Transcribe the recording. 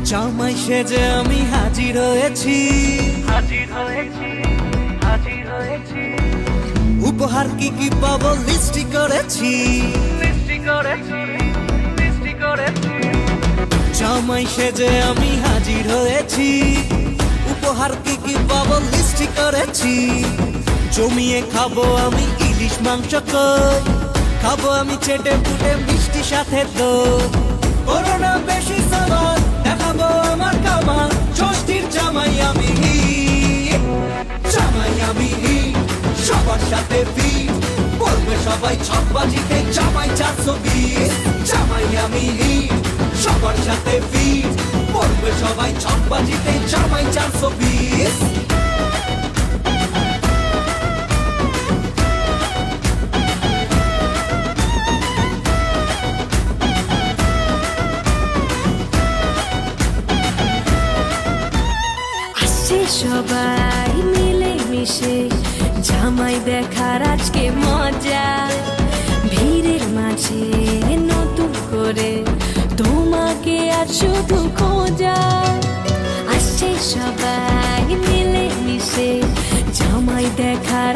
জামাই সেজে আমি হাজির হয়েছি, উপহার কি কি পাবো লিস্টি করেছি। জামাই সেজে আমি হাজির হয়েছি, উপহার কি কি পাবো লিস্টি করেছি। জমিয়ে খাবো আমি ইলিশ মাংস কই, খাবো আমি চেটে পুটে মিষ্টি সাথে দই। করোনা বেশি সামান দেখাবো আমার কামান, ষষ্ঠীর জামাই আমি জামাই আমি সবার সাথে ফিট, বলবে সবাই ছকবাজিতে জামাই 420। জামাই আমি সবার সাথে ফিট, বলবে সবাই ছকবাজিতে জামাই 420। সবাই মিলে মিশে জামাই দেখার আজকে মজা, ভিড়ের মাঝে নতুন করে তোমাকে আর শুধু খোঁজা। আসছে সবাই মিলে মিশে জামাই দেখার